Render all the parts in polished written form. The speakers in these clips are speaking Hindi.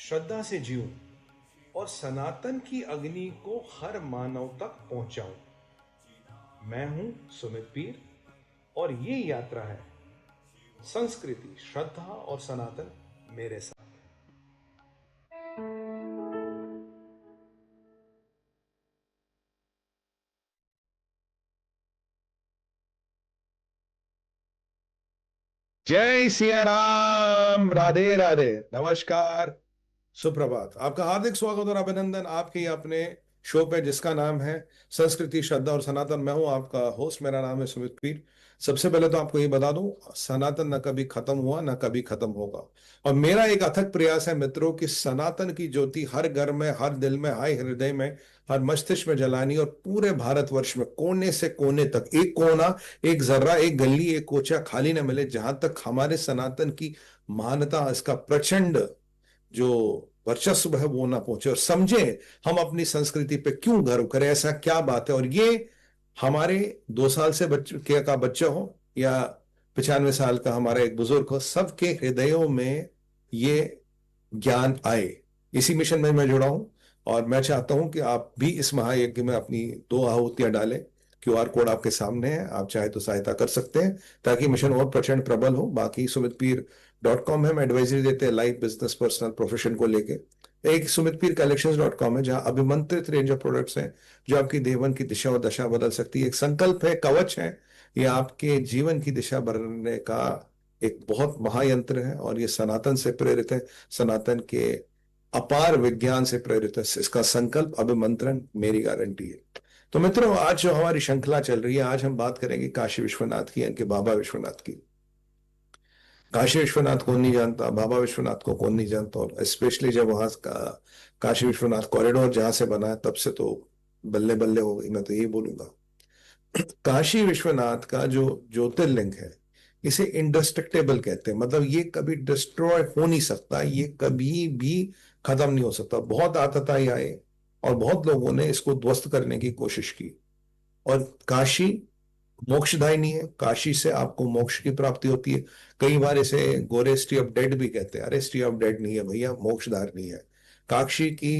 श्रद्धा से जीऊं और सनातन की अग्नि को हर मानव तक पहुंचाऊं। मैं हूं सुमित पीर और ये यात्रा है संस्कृति, श्रद्धा और सनातन मेरे साथ। जय सिया राम, राधे राधे, नमस्कार, सुप्रभात। आपका हार्दिक स्वागत और अभिनंदन आपके ही अपने शो पे जिसका नाम है संस्कृति, श्रद्धा और सनातन। मैं हूं आपका होस्ट, मेरा नाम है सुमित पीर। सबसे पहले तो आपको ये बता दूं, सनातन न कभी खत्म हुआ न कभी खत्म होगा। और मेरा एक अथक प्रयास है मित्रों कि सनातन की ज्योति हर घर में, हर दिल में, हर हृदय में, हर मस्तिष्क में जलानी, और पूरे भारतवर्ष में कोने से कोने तक एक कोना, एक जर्रा, एक गली, एक कोचा खाली न मिले जहां तक हमारे सनातन की महानता, इसका प्रचंड जो वर्चस्व है वो ना पहुंचे, और समझे हम अपनी संस्कृति पे क्यों गर्व करें, ऐसा क्या बात है। और ये हमारे 2 साल से बच्चे के का बच्चा हो या 95 साल का हमारा एक बुजुर्ग हो, सबके हृदयों में ये ज्ञान आए। इसी मिशन में मैं जुड़ा हूं और मैं चाहता हूं कि आप भी इस महायज्ञ में अपनी 2 आहुतियां डालें। QR कोड आपके सामने है, आप चाहे तो सहायता कर सकते हैं ताकि मिशन और प्रचंड प्रबल हो। बाकी sumitpir.com है, हम एडवाइजरी देते हैं लाइफ, बिजनेस, पर्सनल, प्रोफेशन को लेके। एक sumitpircollections.com है जहां अभिमंत्रित रेंज ऑफ प्रोडक्ट्स हैं जो आपकी देवन की दिशा और दशा बदल सकती है। एक संकल्प है, कवच है, ये आपके जीवन की दिशा बदलने का एक बहुत महायंत्र है और ये सनातन से प्रेरित है, सनातन के अपार विज्ञान से प्रेरित है। इसका संकल्प, अभिमंत्रण मेरी गारंटी है। तो मित्रों, आज जो हमारी श्रृंखला चल रही है, आज हम बात करेंगे काशी विश्वनाथ की, इनके बाबा विश्वनाथ की। काशी विश्वनाथ कौन नहीं जानता, बाबा विश्वनाथ को कौन नहीं जानता, और स्पेशली जब वहां का काशी विश्वनाथ कॉरिडोर जहां से बना है तब से तो बल्ले बल्ले हो गई, मैं तो यही बोलूंगा। काशी विश्वनाथ का जो ज्योतिर्लिंग है, इसे इंडेस्ट्रक्टेबल कहते हैं, मतलब ये कभी डिस्ट्रॉय हो नहीं सकता, ये कभी भी खत्म नहीं हो सकता। बहुत आतताई आए और बहुत लोगों ने इसको ध्वस्त करने की कोशिश की। और काशी मोक्षदायिनी है, काशी से आपको मोक्ष की प्राप्ति होती है। कई बार इसे गोरे सिटी ऑफ डेड भी कहते हैं। अरे सिटी ऑफ डेड नहीं है भैया, मोक्षधारनी है काशी की।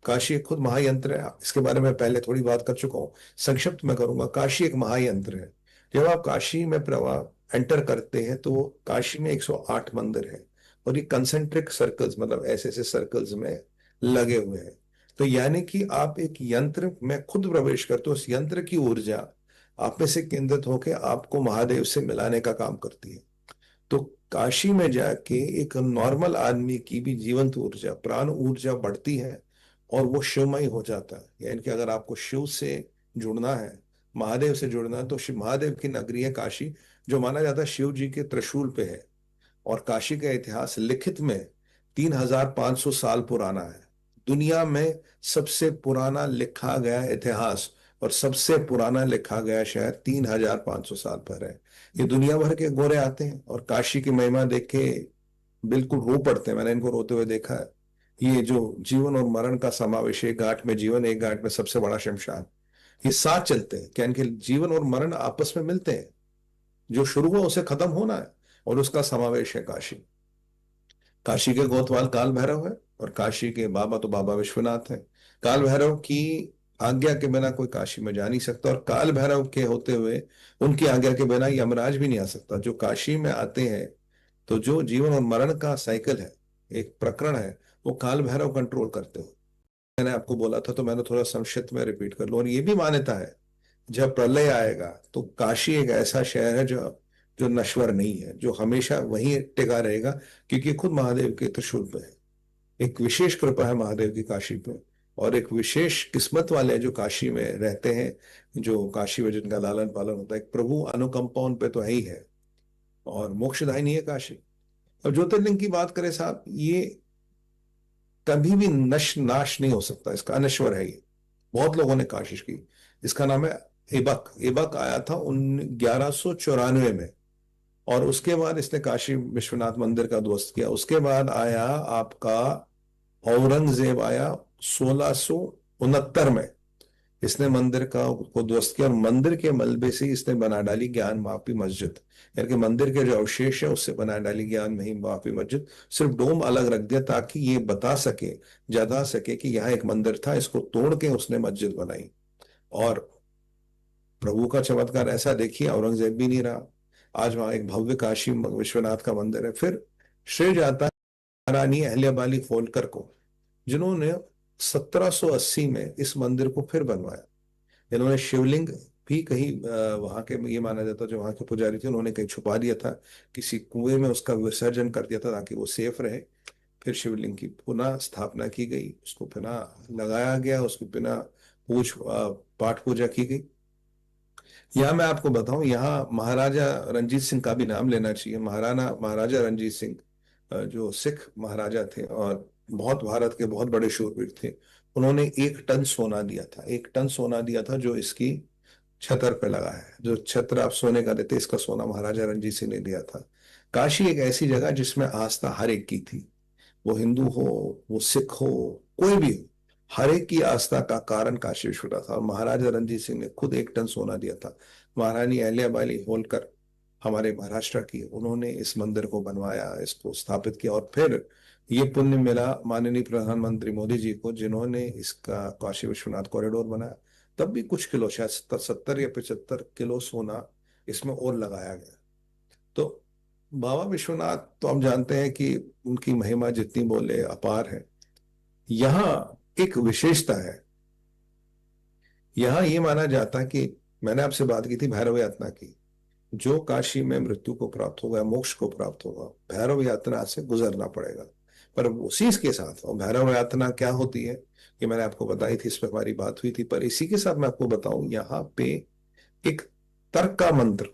काशी खुद महायंत्र है, इसके बारे में पहले थोड़ी बात कर चुका हूं, संक्षिप्त में करूंगा। काशी एक महायंत्र है। जब आप काशी में प्रवाह एंटर करते हैं तो काशी में 108 मंदिर है और ये कंसेंट्रिक सर्कल्स, मतलब ऐसे ऐसे सर्कल्स में लगे हुए हैं। तो यानी कि आप एक यंत्र में खुद प्रवेश करते हो, उस यंत्र की ऊर्जा आप में से केंद्रित होकर आपको महादेव से मिलाने का काम करती है। तो काशी में जाके एक नॉर्मल आदमी की भी जीवंत ऊर्जा, प्राण ऊर्जा बढ़ती है और वो शिवमय हो जाता है। यानी कि अगर आपको शिव से जुड़ना है, महादेव से जुड़ना है, तो शिव महादेव की नगरी है काशी, जो माना जाता है शिव जी के त्रिशूल पे है। और काशी का इतिहास लिखित में 3500 साल पुराना है। दुनिया में सबसे पुराना लिखा गया इतिहास और सबसे पुराना लिखा गया शहर 3500 साल पर है। ये दुनिया भर के गोरे आते हैं और काशी की महिमा देख के बिल्कुल रो पड़ते हैं। मैंने इनको रोते हुए देखा है। ये जो जीवन और मरण का समावेश, एक घाट में जीवन, एक घाट में सबसे बड़ा शमशान, ये साथ चलते हैं। क्या इनके जीवन और मरण आपस में मिलते हैं? जो शुरू हुआ उसे खत्म होना है और उसका समावेश है काशी। काशी के गोतवाल काल भैरव है और काशी के बाबा तो बाबा विश्वनाथ है। काल भैरव की आज्ञा के बिना कोई काशी में जा नहीं सकता, और काल भैरव के होते हुए उनकी आज्ञा के बिना यमराज भी नहीं आ सकता। जो काशी में आते हैं तो जो जीवन और मरण का साइकिल है, एक प्रकरण है, वो काल भैरव कंट्रोल करते हो। मैंने आपको बोला था तो मैंने थोड़ा संक्षिप्त में रिपीट कर लूं। और ये भी मान्यता है जब प्रलय आएगा तो काशी एक ऐसा शहर है जो जो नश्वर नहीं है, जो हमेशा वहीं टिका रहेगा, क्योंकि खुद महादेव के त्रिशूल पे है। एक विशेष कृपा है महादेव की काशी पे, और एक विशेष किस्मत वाले हैं जो काशी में रहते हैं, जो काशी में जिनका लालन पालन होता है। एक प्रभु अनुकंपा उन पे तो है ही है, और मोक्षदायिनी है काशी। और ज्योतिर्लिंग की बात करें साहब, ये कभी भी नश नाश नहीं हो सकता, इसका अनश्वर है ये। बहुत लोगों ने कोशिश की। इसका नाम है ऐबक। ऐबक आया था 1194 में, और उसके बाद इसने काशी विश्वनाथ मंदिर का ध्वस्त किया। उसके बाद आया आपका औरंगजेब, आया 1669 में। इसने मंदिर का को ध्वस्त किया और मंदिर के मलबे से इसने बना डाली ज्ञान मापी मस्जिद। यानी कि मंदिर के जो अवशेष है उससे बना डाली ज्ञान नहीं मापी मस्जिद। सिर्फ डोम अलग रख दिया ताकि ये बता सके, जता सके कि यहाँ एक मंदिर था, इसको तोड़ के उसने मस्जिद बनाई। और प्रभु का चमत्कार ऐसा देखिए, औरंगजेब भी नहीं रहा। आज वहां एक भव्य काशी विश्वनाथ का मंदिर है। फिर श्रेय जाता है रानी अहल्याबाई होलकर को, जिन्होंने 1780 में इस मंदिर को फिर बनवाया। इन्होंने शिवलिंग भी कहीं वहां के, ये माना जाता है जो वहां के पुजारी थे उन्होंने कहीं छुपा दिया था, किसी कुएं में उसका विसर्जन कर दिया था ताकि वो सेफ रहे। फिर शिवलिंग की पुनः स्थापना की गई, उसको पुनः लगाया गया, उसकी पुनः पाठ पूजा की गई। यहाँ मैं आपको बताऊं, यहाँ महाराजा रंजीत सिंह का भी नाम लेना चाहिए। महाराजा रंजीत सिंह जो सिख महाराजा थे और बहुत भारत के बहुत बड़े शूरवीर थे, उन्होंने 1 टन सोना दिया था। 1 टन सोना दिया था जो इसकी छतर पे लगा है। जो छत्र आप सोने का देते, इसका सोना महाराजा रंजीत सिंह ने दिया था। काशी एक ऐसी जगह जिसमें आस्था हर एक की थी, वो हिंदू हो, वो सिख हो, कोई भी हो, हर एक की आस्था का कारण काशी विश्वनाथ था। और महाराजा रंजीत सिंह ने खुद 1 टन सोना दिया था। महारानी अहल्याबाई होलकर हमारे महाराष्ट्र की, उन्होंने इस मंदिर को बनवाया, इसको स्थापित किया। और फिर ये पुण्य मिला माननीय प्रधानमंत्री मोदी जी को, जिन्होंने इसका काशी विश्वनाथ कॉरिडोर बनाया। तब भी कुछ किलो, शायद 70 या 75 किलो सोना इसमें और लगाया गया। तो बाबा विश्वनाथ तो हम जानते हैं कि उनकी महिमा जितनी बोले अपार है। यहाँ एक विशेषता है, यहाँ ये माना जाता है कि, मैंने आपसे बात की थी भैरव यात्रा की, जो काशी में मृत्यु को प्राप्त होगा, मोक्ष को प्राप्त होगा, भैरव यात्रा से गुजरना पड़ेगा। पर उसी के साथ, और भैरव यात्रा क्या होती है कि मैंने आपको बताई थी, इस पर हमारी बात हुई थी, पर इसी के साथ मैं आपको बताऊं, यहाँ पे एक तर्क का मंत्र,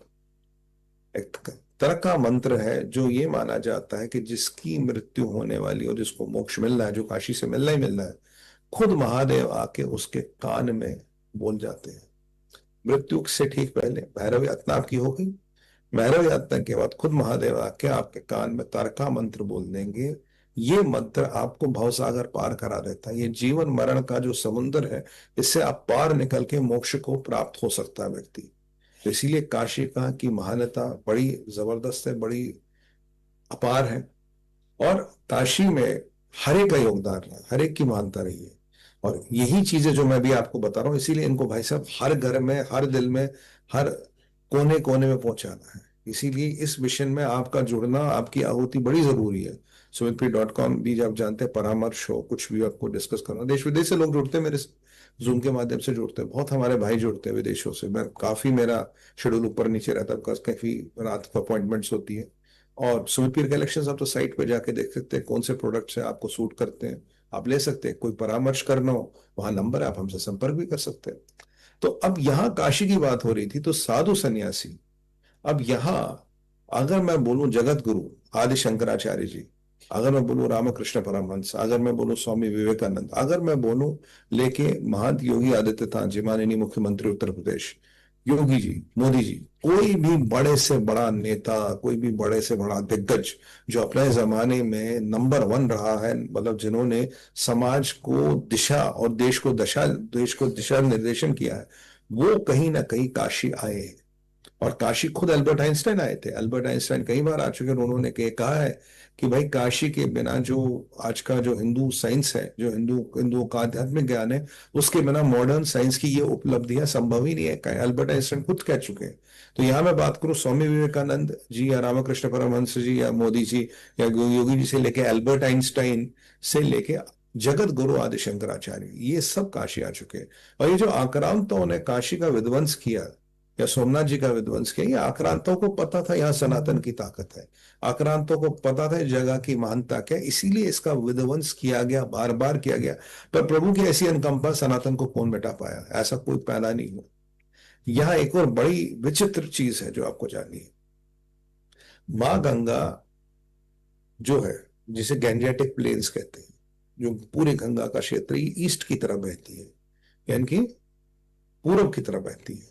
एक तर्क का मंत्र है जो ये माना जाता है कि जिसकी मृत्यु होने वाली और जिसको मोक्ष मिल रहा है, जो काशी से मिलना ही मिल रहा है, खुद महादेव आके उसके कान में बोल जाते हैं। मृत्यु से ठीक पहले भैरव यात्रा आपकी हो गई, भैरव यात्रा के बाद खुद महादेव आके आपके कान में तारका मंत्र बोल देंगे। ये मंत्र आपको भवसागर पार करा देता है। ये जीवन मरण का जो समुद्र है, इससे आप पार निकल के मोक्ष को प्राप्त हो सकता है व्यक्ति। तो इसीलिए काशी का की महानता बड़ी जबरदस्त है, बड़ी अपार है। और काशी में हर एक का योगदान है, हर एक की मानता रही है। और यही चीजें जो मैं भी आपको बता रहा हूँ, इसीलिए इनको भाई साहब हर घर में, हर दिल में, हर कोने कोने में पहुंचाना है। इसीलिए इस मिशन में आपका जुड़ना, आपकी आहुति बड़ी जरूरी है। sumitpri.com भी आप जानते हैं, परामर्श हो, कुछ भी आपको डिस्कस करना, देश विदेश से लोग जुड़ते हैं मेरे, जूम के माध्यम से जुड़ते हैं, बहुत हमारे भाई जुड़ते हैं विदेशों से। मैं काफी, मेरा शेड्यूल ऊपर नीचे रहता है, काफी रात को अपॉइंटमेंट्स होती है। और सुमित कलेक्शंस आप तो साइट पे जाके देख सकते हैं कौन से प्रोडक्ट्स हैं आपको सूट करते हैं, आप ले सकते हैं। कोई परामर्श करना हो, वहां नंबर है, आप हमसे संपर्क भी कर सकते हैं। तो अब यहाँ काशी की बात हो रही थी, तो साधु सन्यासी, अब यहाँ अगर मैं बोलूं जगत गुरु आदि शंकराचार्य जी, अगर मैं बोलूं रामकृष्ण परमहंस, अगर मैं बोलूं स्वामी विवेकानंद, अगर मैं बोलूं लेके महंत योगी आदित्यनाथ जी, माननीय मुख्यमंत्री उत्तर प्रदेश, योगी जी, मोदी जी, कोई भी बड़े से बड़ा नेता, कोई भी बड़े से बड़ा दिग्गज जो अपने जमाने में नंबर 1 रहा है, मतलब जिन्होंने समाज को दिशा और देश को दिशा निर्देशन किया है, वो कहीं ना कहीं काशी आए हैं। और काशी खुद अल्बर्ट आइंस्टाइन आए थे, अल्बर्ट आइंस्टाइन कई बार आ चुके हैं। उन्होंने कहा है कि भाई काशी के बिना जो आज का जो हिंदू साइंस है, जो हिंदुओं का आध्यात्मिक ज्ञान है, उसके बिना मॉडर्न साइंस की ये उपलब्धियां संभव ही नहीं है, अल्बर्ट आइंस्टाइन खुद कह चुके हैं। तो यहाँ मैं बात करूं स्वामी विवेकानंद जी या रामकृष्ण परमहंस जी या मोदी जी या योगी जी से लेके अल्बर्ट आइंस्टाइन से लेके जगत गुरु आदि शंकराचार्य, ये सब काशी आ चुके हैं। और ये जो आक्रांतों ने काशी का विध्वंस किया या सोमनाथ जी का विध्वंस किया, ये आक्रांतों को पता था यहाँ सनातन की ताकत है, आक्रांतों को पता था जगह की महानता क्या, इसीलिए इसका विध्वंस किया गया, बार बार किया गया। पर प्रभु की ऐसी अनुकंपा, सनातन को कौन मिटा पाया, ऐसा कोई पैदा नहीं हुआ। यहाँ एक और बड़ी विचित्र चीज है जो आपको जाननी है। माँ गंगा जो है, जिसे गैंजेटिक प्लेन्स कहते हैं, जो पूरे गंगा का क्षेत्र ईस्ट की तरफ बहती है, यानी कि पूरब की तरफ बहती है,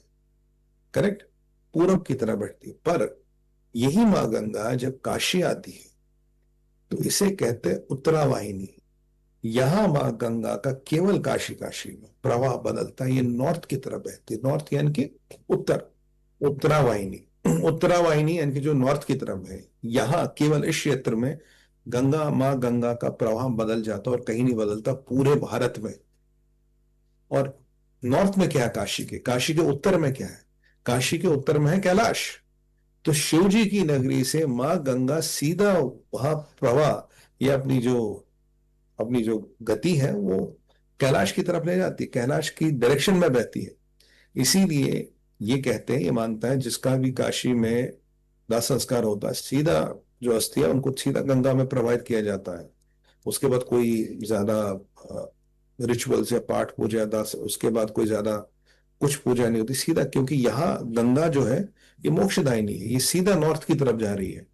करेक्ट, पूरब की तरफ बहती है। पर यही माँ गंगा जब काशी आती है तो इसे कहते हैं उत्तरावाहिनी। यहां मां गंगा का केवल काशी काशी में प्रवाह बदलता है। ये नॉर्थ की तरफ बहती है, नॉर्थ यानी कि उत्तर, उत्तरावाहिनी। उत्तरावाहिनी यानी कि जो नॉर्थ की तरफ है, यहाँ केवल इस क्षेत्र में गंगा, मां गंगा का प्रवाह बदल जाता और कहीं नहीं बदलता पूरे भारत में। और नॉर्थ में क्या है? काशी के, काशी के उत्तर में क्या है? काशी के उत्तर में है कैलाश। तो शिव जी की नगरी से मां गंगा सीधा वहां प्रवाह या अपनी जो गति है वो कैलाश की तरफ ले जाती है, कैलाश की डायरेक्शन में बहती है। इसीलिए ये कहते हैं, ये मानता है जिसका भी काशी में दाह संस्कार होता है, सीधा जो अस्थि है उनको सीधा गंगा में प्रवाहित किया जाता है। उसके बाद कोई ज्यादा रिचुअल्स या पाठ पूजा दास, उसके बाद कोई ज्यादा कुछ पूजा नहीं होती, सीधा, क्योंकि यहाँ गंगा जो है ये मोक्षदायिनी है, ये सीधा नॉर्थ की तरफ जा रही है।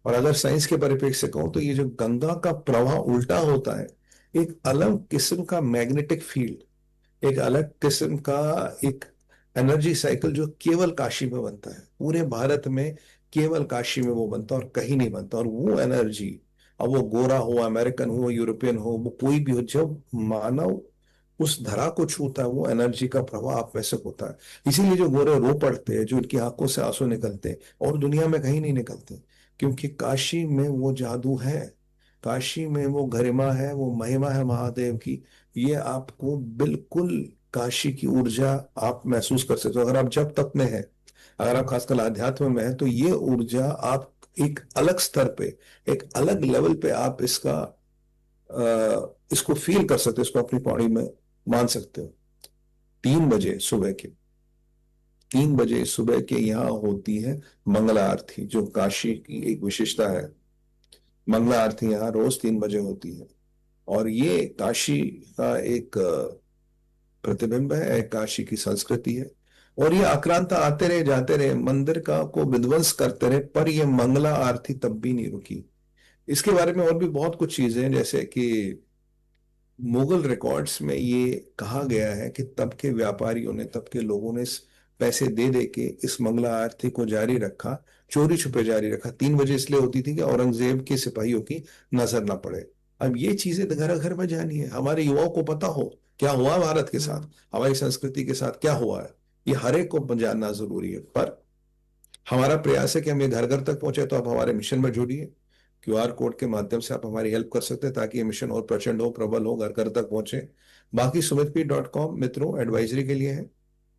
और अगर साइंस के परिप्रेक्ष्य से कहूं तो ये जो गंगा का प्रवाह उल्टा होता है, एक अलग किस्म का मैग्नेटिक फील्ड, एक अलग किस्म का एक एनर्जी साइकिल जो केवल काशी में बनता है, पूरे भारत में केवल काशी में वो बनता है और कहीं नहीं बनता। और वो एनर्जी, अब वो गोरा हो, अमेरिकन हो, यूरोपियन हो, वो कोई भी हो, जब मानव उस धरा को छूता है वो एनर्जी का प्रवाह आप वैसे होता है। इसीलिए जो गोरे रो पड़ते हैं, जो उनकी आंखों से आंसू निकलते हैं, और दुनिया में कहीं नहीं निकलते, क्योंकि काशी में वो जादू है, काशी में वो गरिमा है, वो महिमा है महादेव की। ये आपको बिल्कुल काशी की ऊर्जा आप महसूस कर सकते हो अगर आप जब तक में है, अगर आप खासकर आध्यात्म में है, तो ये ऊर्जा आप एक अलग स्तर पे, एक अलग लेवल पे आप इसको फील कर सकते हो, इसको अपनी बॉडी में मान सकते हो। 3 बजे सुबह के, 3 बजे सुबह के यहाँ होती है मंगला आरती, जो काशी की एक विशेषता है। मंगला आरती यहाँ रोज 3 बजे होती है, और ये काशी का एक प्रतिबिंब है, एक काशी की संस्कृति है। और ये आक्रांता आते रहे, जाते रहे, मंदिर का को विध्वंस करते रहे, पर ये मंगला आरती तब भी नहीं रुकी। इसके बारे में और भी बहुत कुछ चीजें हैं, जैसे कि मुगल रिकॉर्ड्स में ये कहा गया है कि तब के व्यापारियों ने, तब के लोगों ने पैसे दे दे के इस मंगला आरती को जारी रखा, चोरी छुपे जारी रखा। 3 बजे इसलिए होती थी कि औरंगजेब के सिपाहियों की नजर ना पड़े। अब ये चीजें घर घर में जानी है, हमारे युवाओं को पता हो क्या हुआ भारत के साथ, हमारी संस्कृति के साथ क्या हुआ है, ये हर एक को जानना जरूरी है। पर हमारा प्रयास है कि हम ये घर घर तक पहुंचे, तो आप हमारे मिशन में जुड़िए। क्यूआर कोड के माध्यम से आप हमारी हेल्प कर सकते हैं, ताकि ये मिशन और प्रचंड हो, प्रबल हो, घर घर तक पहुंचे। बाकी sumitpir.com मित्रों एडवाइजरी के लिए है,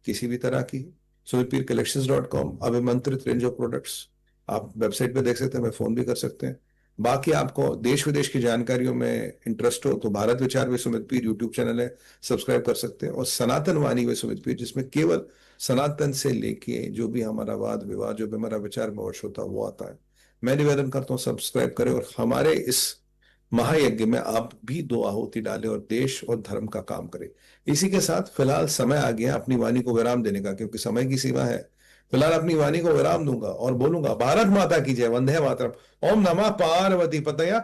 किसी भी तरह की। sumitpircollections.com अभिमंत्रित रेंज ऑफ प्रोडक्ट्स, आप वेबसाइट पे देख सकते हैं, मैं फोन भी कर सकते हैं। बाकी आपको देश विदेश की जानकारियों में इंटरेस्ट हो तो भारत विचार वे सुमित पीर यूट्यूब चैनल है, सब्सक्राइब कर सकते हैं। और सनातन वाणी वे सुमित पीर, जिसमें केवल सनातन से लेके जो भी हमारा वाद विवाद, जो भी हमारा विचार विमर्श होता है वो आता है। मैं निवेदन करता हूँ सब्सक्राइब करें, और हमारे इस महायज्ञ में आप भी 2 आहुति डालें और देश और धर्म का काम करें। इसी के साथ फिलहाल समय आ गया अपनी वाणी को विराम देने का, क्योंकि समय की सीमा है। फिलहाल अपनी वाणी को विराम दूंगा और बोलूंगा भारत माता की जय, वंदे मातरम, ओम नमः पार्वती पतया,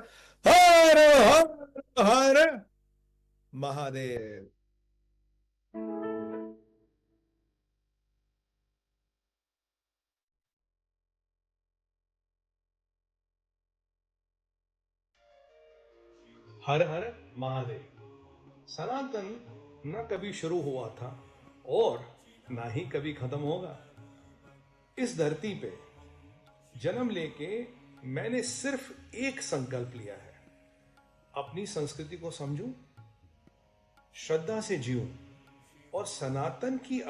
हर हर हर महादेव। हर हर महादेव। सनातन न कभी शुरू हुआ था और ना ही कभी खत्म होगा। इस धरती पे जन्म लेके मैंने सिर्फ एक संकल्प लिया है, अपनी संस्कृति को समझूं, श्रद्धा से जीऊं और सनातन की